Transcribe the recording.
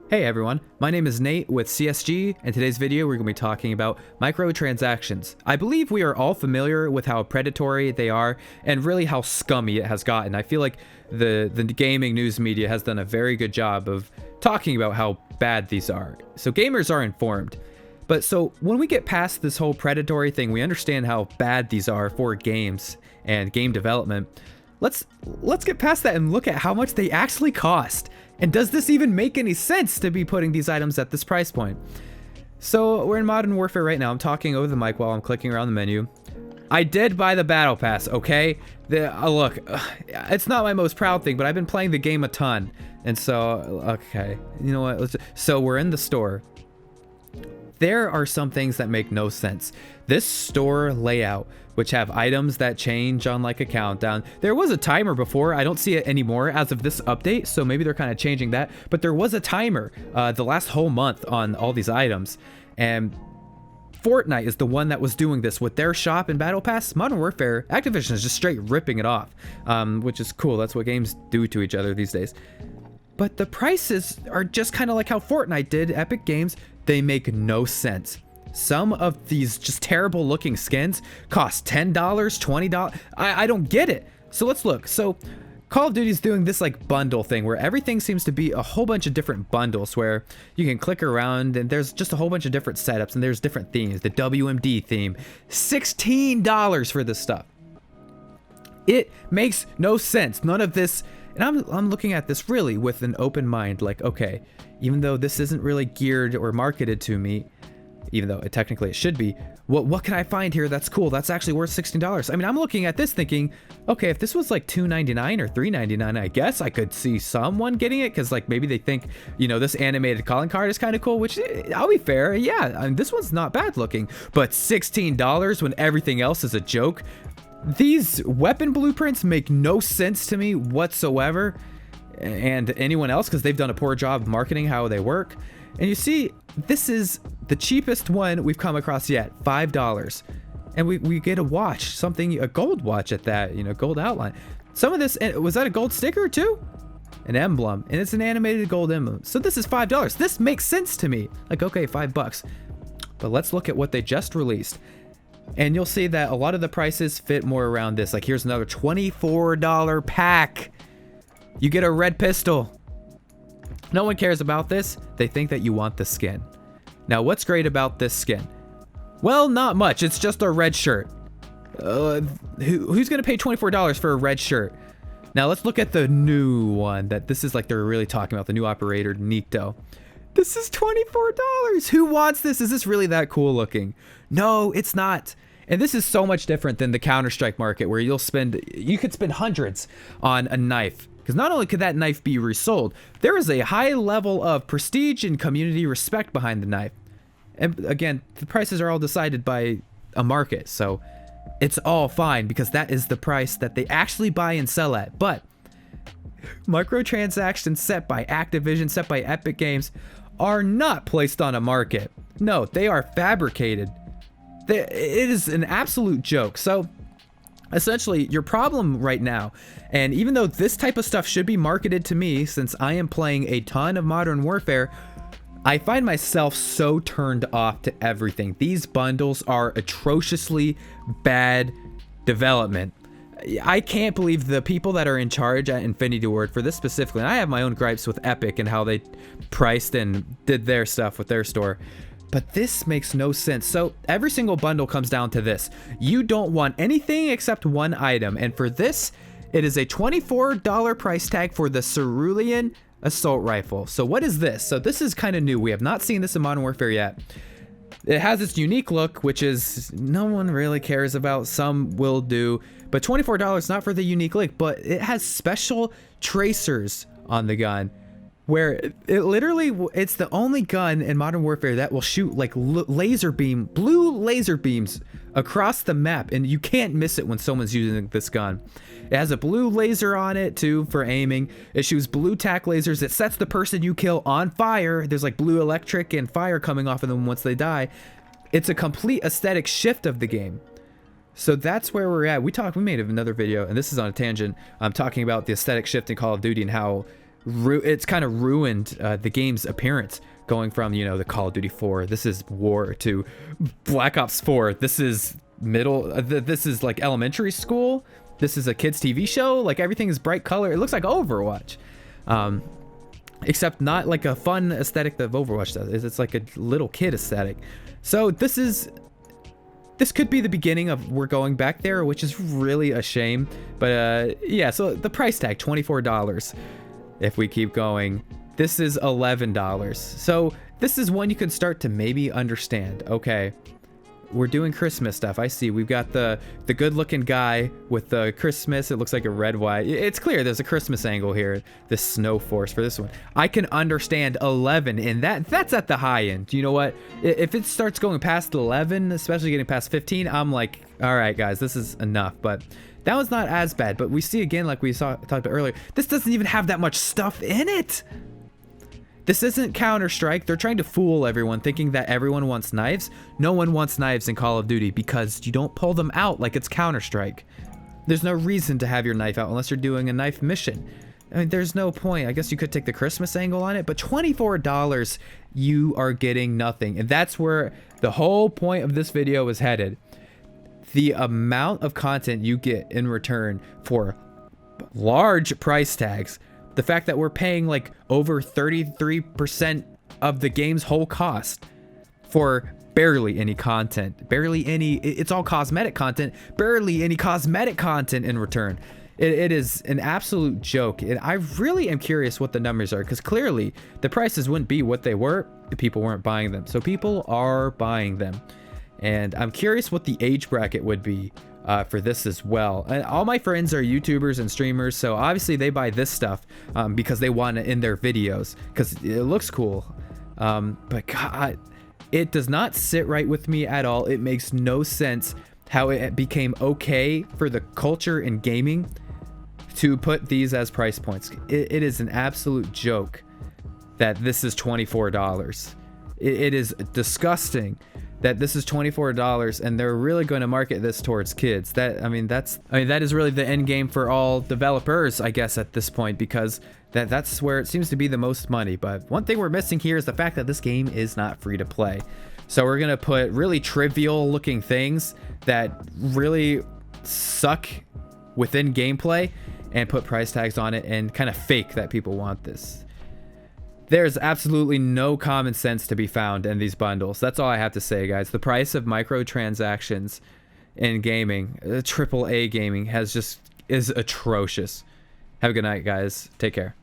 Hey everyone, my name is Nate with CSG, and today's video we're going to be talking about microtransactions. I believe we are all familiar with how predatory they are and really how scummy it has gotten. I feel like the gaming news media has done a very good job of talking about how bad these are. So gamers are informed. But so when we get past this whole predatory thing, we understand how bad these are for games and game development. Let's get past that and look at how much they actually cost. And does this even make any sense to be putting these items at this price point? So we're in Modern Warfare right now. I'm talking over the mic while I'm clicking around the menu. I did buy the battle pass, okay? Look, it's not my most proud thing, but I've been playing the game a ton. And so, okay, you know what? So we're in the store. There are some things that make no sense. This store layout, which have items that change on like a countdown. There was a timer before. I don't see it anymore as of this update, so maybe they're kind of changing that. But there was a timer the last whole month on all these items. And Fortnite is the one that was doing this with their shop and Battle Pass. Modern Warfare, Activision is just straight ripping it off, which is cool. That's what games do to each other these days. But the prices are just kind of like how Fortnite did, Epic Games. They make no sense. Some of these just terrible looking skins cost $10, $20. I don't get it. So let's look. So Call of Duty's doing this like bundle thing where everything seems to be a whole bunch of different bundles where you can click around and there's just a whole bunch of different setups and there's different themes. The WMD theme, $16 for this stuff. It makes no sense. None of this. And I'm looking at this really with an open mind, like, okay, even though this isn't really geared or marketed to me, even though technically it should be, what can I find here that's cool, that's actually worth $16? I mean, I'm looking at this thinking, okay, if this was like $2.99 or $3.99, I guess I could see someone getting it, because like maybe they think, you know, this animated calling card is kind of cool, which I'll be fair, yeah, I mean, this one's not bad looking, but $16 when everything else is a joke. These weapon blueprints make no sense to me whatsoever, and anyone else, because they've done a poor job marketing how they work. And you see, this is the cheapest one we've come across yet, $5. And we get a watch, a gold watch at that, you know, gold outline. Some of this, was that a gold sticker too? An emblem, and it's an animated gold emblem. So this is $5. This makes sense to me. Like, okay, $5. But let's look at what they just released. And you'll see that a lot of the prices fit more around this. Like, here's another $24 pack. You get a red pistol. No one cares about this. They think that you want the skin. Now, what's great about this skin? Well, not much. It's just a red shirt. Who's going to pay $24 for a red shirt? Now, let's look at the new one. This is like they're really talking about, the new operator, Nikto. This is $24. Who wants this? Is this really that cool looking? No, it's not. And this is so much different than the Counter-Strike market where you could spend hundreds on a knife. Because not only could that knife be resold, there is a high level of prestige and community respect behind the knife. And again, the prices are all decided by a market, so it's all fine because that is the price that they actually buy and sell at. But microtransactions set by Activision, set by Epic Games, are not placed on a market. No, they are fabricated. It is an absolute joke. So essentially, your problem right now, and even though this type of stuff should be marketed to me since I am playing a ton of Modern Warfare, I find myself so turned off to everything. These bundles are atrociously bad development. I can't believe the people that are in charge at Infinity Ward for this specifically, and I have my own gripes with Epic and how they priced and did their stuff with their store. But this makes no sense. So every single bundle comes down to this. You don't want anything except one item. And for this, it is a $24 price tag for the Cerulean Assault Rifle. So what is this? So this is kind of new. We have not seen this in Modern Warfare yet. It has its unique look, which is no one really cares about. Some will do. But $24 not for the unique look, but it has special tracers on the gun. Where it's the only gun in Modern Warfare that will shoot like blue laser beams across the map, and you can't miss it when someone's using this gun. It has a blue laser on it too for aiming. It shoots blue tac lasers. It sets the person you kill on fire. There's like blue electric and fire coming off of them once they die. It's a complete aesthetic shift of the game. So that's where we're at. We made another video, and this is on a tangent. I'm talking about the aesthetic shift in Call of Duty and how it's kind of ruined the game's appearance, going from, you know, the Call of Duty 4, this is war, to Black Ops 4, this is this is like elementary school, this is a kids TV show. Like, everything is bright color. It looks like Overwatch, except not like a fun aesthetic that Overwatch does. It's like a little kid aesthetic. So this could be the beginning of we're going back there, which is really a shame. But yeah, so the price tag, $24. If we keep going, this is $11. So this is one you can start to maybe understand. Okay, we're doing Christmas stuff. I see we've got the good looking guy with the Christmas. It looks like a red, white. It's clear there's a Christmas angle here. The snow force for this one. I can understand 11, and that's at the high end. You know what? If it starts going past 11, especially getting past 15, I'm like, all right, guys, this is enough. But that was not as bad. But we see again, like we talked about earlier, this doesn't even have that much stuff in it. This isn't Counter-Strike. They're trying to fool everyone, thinking that everyone wants knives. No one wants knives in Call of Duty because you don't pull them out like it's Counter-Strike. There's no reason to have your knife out unless you're doing a knife mission. I mean, there's no point. I guess you could take the Christmas angle on it, but $24, you are getting nothing. And that's where the whole point of this video is headed. The amount of content you get in return for large price tags. The fact that we're paying like over 33% of the game's whole cost for barely any content, it's all cosmetic content, barely any cosmetic content in return. It is an absolute joke. And I really am curious what the numbers are, because clearly the prices wouldn't be what they were if people weren't buying them. So people are buying them. And I'm curious what the age bracket would be for this as well. And all my friends are YouTubers and streamers, so obviously they buy this stuff because they want it in their videos because it looks cool. But God, it does not sit right with me at all. It makes no sense how it became okay for the culture in gaming to put these as price points. It is an absolute joke that this is $24. It is disgusting that this is $24 and they're really going to market this towards kids. That is really the end game for all developers, I guess, at this point, because that's where it seems to be the most money. But one thing we're missing here is the fact that this game is not free to play. So we're going to put really trivial looking things that really suck within gameplay and put price tags on it and kind of fake that people want this. There's absolutely no common sense to be found in these bundles. That's all I have to say, guys. The price of microtransactions in gaming, AAA gaming, is atrocious. Have a good night, guys. Take care.